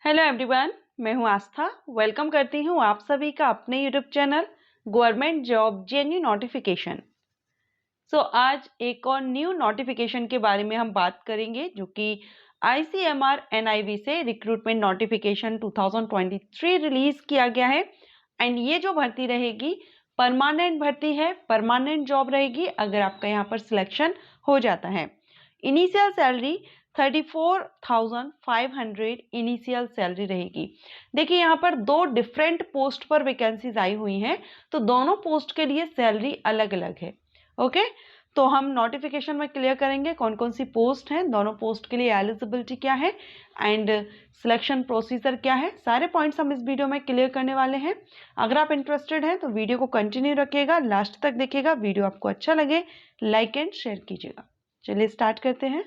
Hello everyone, मैं हूं आस्था। Welcome करती हूं आप सभी का अपने YouTube channel government job जेन्यू notification. आज एक और न्यू नोटिफिकेशन के बारे में हम बात करेंगे जो कि ICMR NIV से रिक्रूटमेंट नोटिफिकेशन 2023 रिलीज किया गया है। एंड ये जो भर्ती रहेगी परमानेंट भर्ती है, परमानेंट जॉब रहेगी अगर आपका यहाँ पर सिलेक्शन हो जाता है। इनिशियल सैलरी 34,500 इनिशियल सैलरी रहेगी। देखिए यहाँ पर दो डिफरेंट पोस्ट पर वैकेंसीज आई हुई हैं, तो दोनों पोस्ट के लिए सैलरी अलग अलग है। ओके, तो हम नोटिफिकेशन में क्लियर करेंगे कौन कौन सी पोस्ट हैं, दोनों पोस्ट के लिए एलिजिबिलिटी क्या है एंड सिलेक्शन प्रोसीजर क्या है, सारे पॉइंट्स हम इस वीडियो में क्लियर करने वाले हैं। अगर आप इंटरेस्टेड हैं तो वीडियो को कंटिन्यू रखिएगा, लास्ट तक देखिएगा। वीडियो आपको अच्छा लगे लाइक एंड शेयर कीजिएगा। चलिए स्टार्ट करते हैं।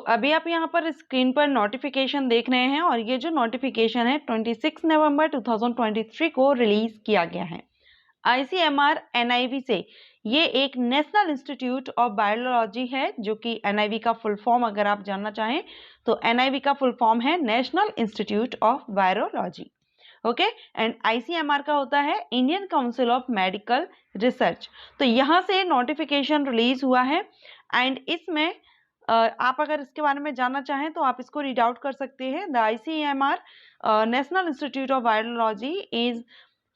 अभी आप यहाँ पर स्क्रीन पर नोटिफिकेशन देख रहे हैं और ये जो नोटिफिकेशन है 26 नवंबर 2023 को रिलीज किया गया है ICMR NIV से। ये एक नेशनल इंस्टीट्यूट ऑफ वायरोलॉजी है, जो कि NIV का फुल फॉर्म अगर आप जानना चाहें तो NIV का फुल फॉर्म है national institute of virology. Okay, and ICMR का होता है Indian council of medical research. तो यहाँ से नोटिफिकेशन रिलीज हुआ है एंड इसमें आप अगर इसके बारे में जानना चाहें तो आप इसको रीड आउट कर सकते हैं। The ICMR national institute of virology is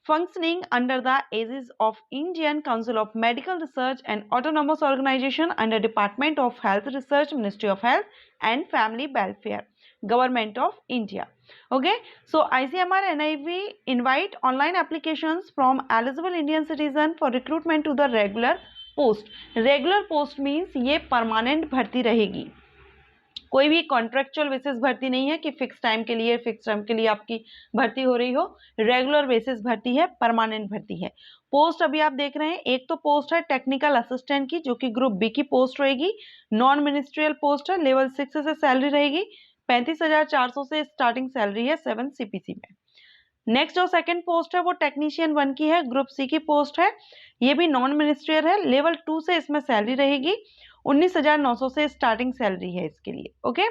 functioning under the aegis of Indian Council of Medical Research and autonomous organization under Department of Health Research, Ministry of Health and Family Welfare, Government of India. Okay, so ICMR NIV invite online applications from eligible Indian citizen for recruitment to the regular post. Regular post means ये permanent भर्ती रहेगी, कोई भी contractual basis भर्ती नहीं है कि fix time के लिए आपकी भर्ती हो रही हो। रेगुलर बेसिस भर्ती है, परमानेंट भर्ती है। पोस्ट अभी आप देख रहे हैं, एक तो पोस्ट है टेक्निकल असिस्टेंट की जो कि ग्रुप बी की पोस्ट रहेगी, नॉन मिनिस्ट्रियल पोस्ट है, लेवल 6 से सैलरी रहेगी 35,400 से स्टार्टिंग सैलरी है 7 CPC में। नेक्स्ट जो सेकंड पोस्ट है वो टेक्नीशियन 1 की है, ग्रुप सी की पोस्ट है, ये भी नॉन मिनिस्ट्रियल है, लेवल 2 से इसमें सैलरी रहेगी 19,900 से स्टार्टिंग सैलरी है इसके लिए। ओके,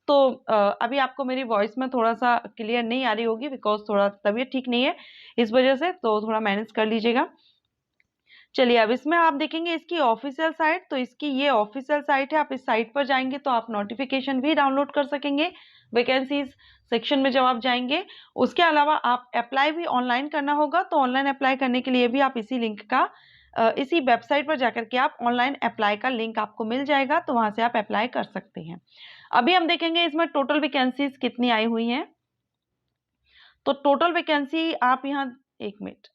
तो अभी आपको मेरी वॉइस में थोड़ा सा क्लियर नहीं आ रही होगी बिकॉज थोड़ा तबीयत ठीक नहीं है, इस वजह से तो थोड़ा मैनेज कर लीजिएगा। चलिए अब इसमें आप देखेंगे इसकी ऑफिशियल साइट, तो इसकी ये ऑफिशियल साइट है। आप इस साइट पर जाएंगे तो आप नोटिफिकेशन भी डाउनलोड कर सकेंगे वैकेंसीज सेक्शन में जब आप जाएंगे। उसके अलावा आप अप्लाई भी ऑनलाइन करना होगा, तो ऑनलाइन अप्लाई करने के लिए भी आप इसी लिंक का इसी वेबसाइट पर जाकर के आप ऑनलाइन अप्लाई का लिंक आपको मिल जाएगा, तो वहां से आप अप्लाई कर सकते हैं। अभी हम देखेंगे इसमें टोटल वैकेंसीज कितनी आई हुई हैं। तो टोटल वैकेंसी आप यहाँ एक मिनट,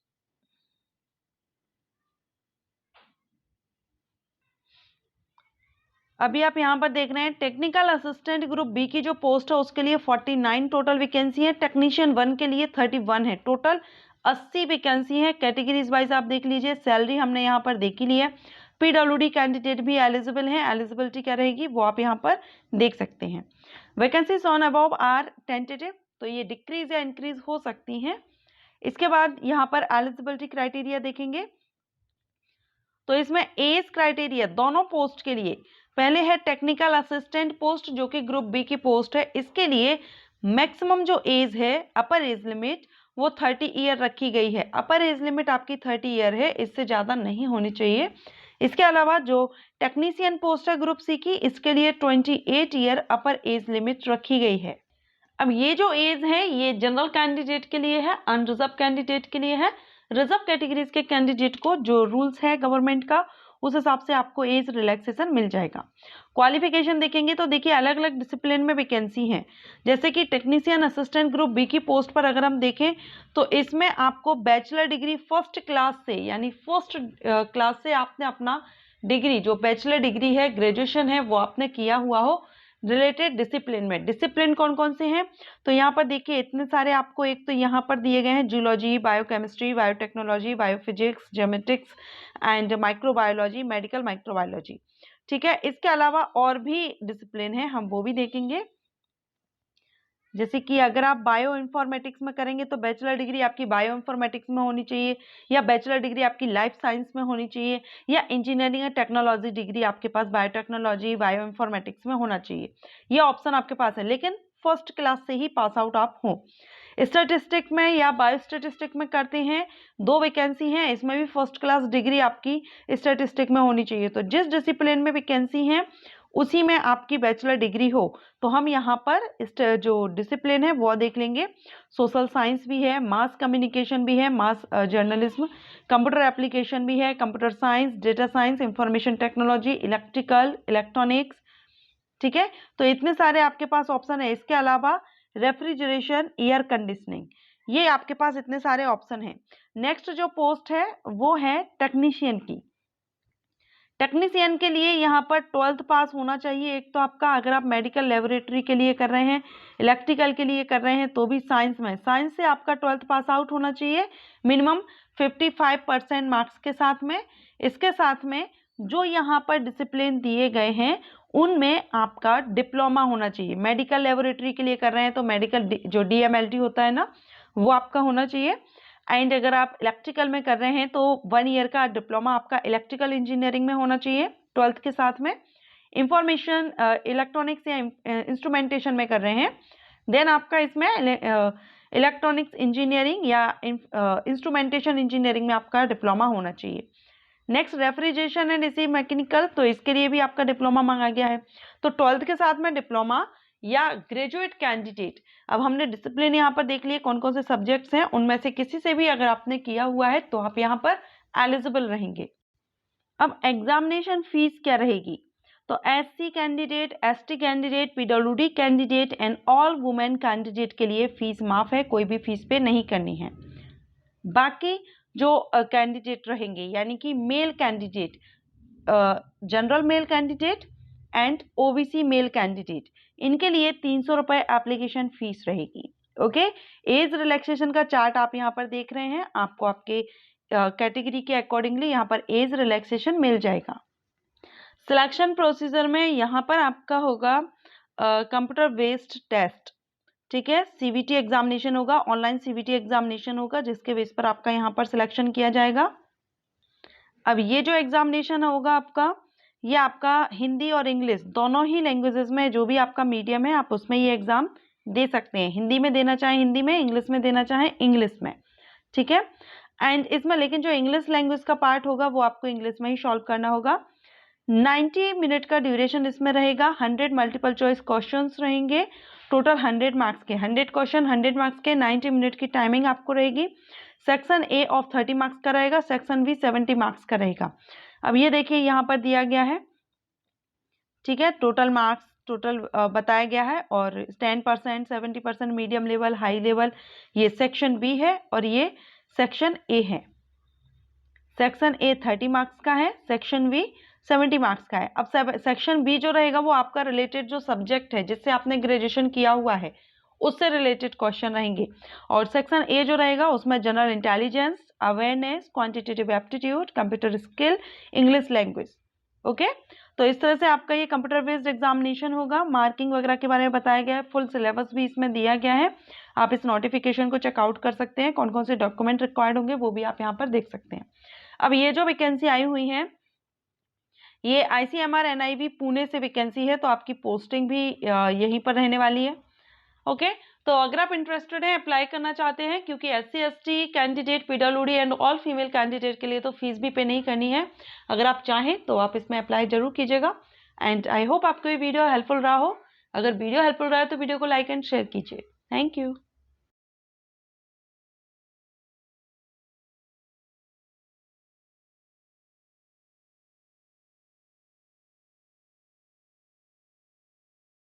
अभी आप यहाँ पर देख रहे हैं टेक्निकल असिस्टेंट ग्रुप बी की जो पोस्ट है उसके लिए 49 टोटल वैकेंसी है, टेक्नीशियन 1 के लिए 31 है, टोटल 80 वैकेंसी है। कैटेगरीज वाइज आप देख लीजिए, सैलरी हमने यहाँ पर देख ही ली है। PWD कैंडिडेट भी एलिजिबल है, एलिजिबिलिटी क्या रहेगी वो आप यहाँ पर देख सकते हैं। Vacancies on above are tentative, तो ये डिक्रीज या इंक्रीज हो सकती हैं। इसके बाद यहाँ पर एलिजिबिलिटी क्राइटेरिया देखेंगे तो इसमें एज क्राइटेरिया दोनों पोस्ट के लिए, पहले है टेक्निकल असिस्टेंट पोस्ट जो कि ग्रुप बी की पोस्ट है, इसके लिए मैक्सिमम जो एज है अपर एज लिमिट वो 30 ईयर रखी गई है। अपर एज लिमिट आपकी 30 ईयर है, इससे ज़्यादा नहीं होनी चाहिए। इसके अलावा जो टेक्नीशियन पोस्ट है ग्रुप सी की, इसके लिए 28 ईयर अपर एज लिमिट रखी गई है। अब ये जो एज है ये जनरल कैंडिडेट के लिए है, अनरिजर्व कैंडिडेट के लिए है। रिजर्व कैटेगरीज के कैंडिडेट को जो रूल्स है गवर्नमेंट का उस हिसाब से आपको एज रिलैक्सेशन मिल जाएगा। क्वालिफिकेशन देखेंगे तो देखिए अलग अलग डिसिप्लिन में वैकेंसी है, जैसे कि टेक्नीशियन असिस्टेंट ग्रुप बी की पोस्ट पर अगर हम देखें तो इसमें आपको बैचलर डिग्री फर्स्ट क्लास से, यानी फर्स्ट क्लास से आपने अपना डिग्री जो बैचलर डिग्री है, ग्रेजुएशन है, वो आपने किया हुआ हो रिलेटेड डिसिप्लिन में। डिसिप्लिन कौन कौन से हैं तो यहाँ पर देखिए इतने सारे आपको, एक तो यहाँ पर दिए गए हैं zoology, biochemistry, biotechnology, biophysics, genetics and microbiology, medical microbiology. ठीक है, इसके अलावा और भी डिसिप्लिन है, हम वो भी देखेंगे। जैसे कि अगर आप बायो इन्फॉर्मेटिक्स में करेंगे तो बैचलर डिग्री आपकी बायो इन्फॉर्मेटिक्स में होनी चाहिए, या बैचलर डिग्री आपकी लाइफ साइंस में होनी चाहिए, या इंजीनियरिंग या टेक्नोलॉजी डिग्री आपके पास बायोटेक्नोलॉजी बायो इन्फॉर्मेटिक्स में होना चाहिए। ये ऑप्शन आपके पास है, लेकिन फर्स्ट क्लास से ही पास आउट आप हो। स्टैटिस्टिक में या बायोस्टैटिस्टिक में करते हैं, 2 वैकेंसी हैं, इसमें भी फर्स्ट क्लास डिग्री आपकी स्टैटिस्टिक में होनी चाहिए। तो जिस डिसिप्लिन में वैकेंसी है उसी में आपकी बैचलर डिग्री हो। तो हम यहाँ पर जो डिसिप्लिन है वो देख लेंगे। सोशल साइंस भी है, मास कम्युनिकेशन भी है, मास जर्नलिज्म, कंप्यूटर एप्लीकेशन भी है, computer science, data science, information technology, electrical, electronics. ठीक है, तो इतने सारे आपके पास ऑप्शन है। इसके अलावा रेफ्रिजरेशन, एयर कंडीशनिंग, ये आपके पास इतने सारे ऑप्शन हैं। नेक्स्ट जो पोस्ट है वो है टेक्नीशियन की। टेक्नीशियन के लिए यहाँ पर 12th पास होना चाहिए एक तो आपका, अगर आप मेडिकल लेबोरेटरी के लिए कर रहे हैं, इलेक्ट्रिकल के लिए कर रहे हैं तो भी साइंस में, साइंस से आपका 12th पास आउट होना चाहिए मिनिमम 55% मार्क्स के साथ में। इसके साथ में जो यहाँ पर डिसिप्लिन दिए गए हैं उनमें आपका डिप्लोमा होना चाहिए। मेडिकल लेबोरेटरी के लिए कर रहे हैं तो मेडिकल जो DMLT होता है ना वो आपका होना चाहिए। एंड अगर आप इलेक्ट्रिकल में कर रहे हैं तो 1 ईयर का डिप्लोमा आपका इलेक्ट्रिकल इंजीनियरिंग में होना चाहिए 12th के साथ में। इंफॉर्मेशन इलेक्ट्रॉनिक्स या इंस्ट्रूमेंटेशन में कर रहे हैं देन आपका इसमें इलेक्ट्रॉनिक्स इंजीनियरिंग या इंस्ट्रूमेंटेशन इंजीनियरिंग में आपका डिप्लोमा होना चाहिए। नेक्स्ट रेफ्रिजरेशन एंड इसी मैकेनिकल, तो इसके लिए भी आपका डिप्लोमा मांगा गया है। तो 12th के साथ में डिप्लोमा या ग्रेजुएट कैंडिडेट, अब हमने डिसिप्लिन यहाँ पर देख लिए कौन कौन से सब्जेक्ट्स हैं, उनमें से किसी से भी अगर आपने किया हुआ है तो आप यहाँ पर एलिजिबल रहेंगे। अब एग्जामिनेशन फीस क्या रहेगी, तो SC candidate, ST candidate, PWD candidate and all women candidate के लिए फीस माफ है, कोई भी फीस पे नहीं करनी है। बाकी जो कैंडिडेट रहेंगे यानी कि male candidate, general male candidate and OBC male candidate, इनके लिए 300 रुपये एप्लीकेशन फीस रहेगी। ओके, एज रिलैक्सेशन का चार्ट आप यहाँ पर देख रहे हैं, आपको आपके कैटेगरी के अकॉर्डिंगली यहाँ पर एज रिलैक्सेशन मिल जाएगा। सिलेक्शन प्रोसीजर में यहाँ पर आपका होगा कंप्यूटर बेस्ड टेस्ट, ठीक है, CBT एग्जामिनेशन होगा, ऑनलाइन CBT एग्जामिनेशन होगा जिसके बेस पर आपका यहाँ पर सिलेक्शन किया जाएगा। अब ये जो एग्जामिनेशन होगा आपका, ये आपका हिंदी और इंग्लिश दोनों ही लैंग्वेजेस में, जो भी आपका मीडियम है आप उसमें ये एग्जाम दे सकते हैं। हिंदी में देना चाहें हिंदी में, इंग्लिश में देना चाहें इंग्लिश में, ठीक है। एंड इसमें लेकिन जो इंग्लिश लैंग्वेज का पार्ट होगा वो आपको इंग्लिश में ही सॉल्व करना होगा। 90 मिनट का ड्यूरेशन इसमें रहेगा, 100 मल्टीपल चॉइस क्वेश्चंस रहेंगे, टोटल 100 मार्क्स के, 100 क्वेश्चन 100 मार्क्स के, 90 मिनट की टाइमिंग आपको रहेगी। सेक्शन A ऑफ 30 मार्क्स का रहेगा, सेक्शन B 70 मार्क्स का रहेगा। अब ये देखिए यहाँ पर दिया गया है, ठीक है, टोटल मार्क्स टोटल बताया गया है, और 10%, 70% मीडियम लेवल, हाई लेवल, ये सेक्शन B है और ये सेक्शन A है। सेक्शन A 30 मार्क्स का है, सेक्शन B 70 मार्क्स का है। अब सेक्शन B जो रहेगा वो आपका रिलेटेड जो सब्जेक्ट है जिससे आपने ग्रेजुएशन किया हुआ है उससे रिलेटेड क्वेश्चन रहेंगे, और सेक्शन A जो रहेगा उसमें general intelligence, awareness, quantitative aptitude, computer skill, English language. Okay, तो इस तरह से आपका ये कंप्यूटर बेस्ड एग्जामिनेशन होगा। मार्किंग वगैरह के बारे में बताया गया है, फुल सिलेबस भी इसमें दिया गया है, आप इस नोटिफिकेशन को चेकआउट कर सकते हैं, कौन कौन से डॉक्यूमेंट रिक्वायर्ड होंगे वो भी आप यहाँ पर देख सकते हैं। अब ये जो वैकेंसी आई हुई है ये ICMR NIV पुणे से वैकेंसी है, तो आपकी पोस्टिंग भी यहीं पर रहने वाली है। ओके, तो अगर आप इंटरेस्टेड हैं, अप्लाई करना चाहते हैं, क्योंकि SC ST candidate, PWD and all female candidate के लिए तो फीस भी पे नहीं करनी है, अगर आप चाहें तो आप इसमें अप्लाई जरूर कीजिएगा। एंड आई होप आपको ये वीडियो हेल्पफुल रहा हो। अगर वीडियो हेल्पफुल रहा है तो वीडियो को लाइक एंड शेयर कीजिए। Thank you.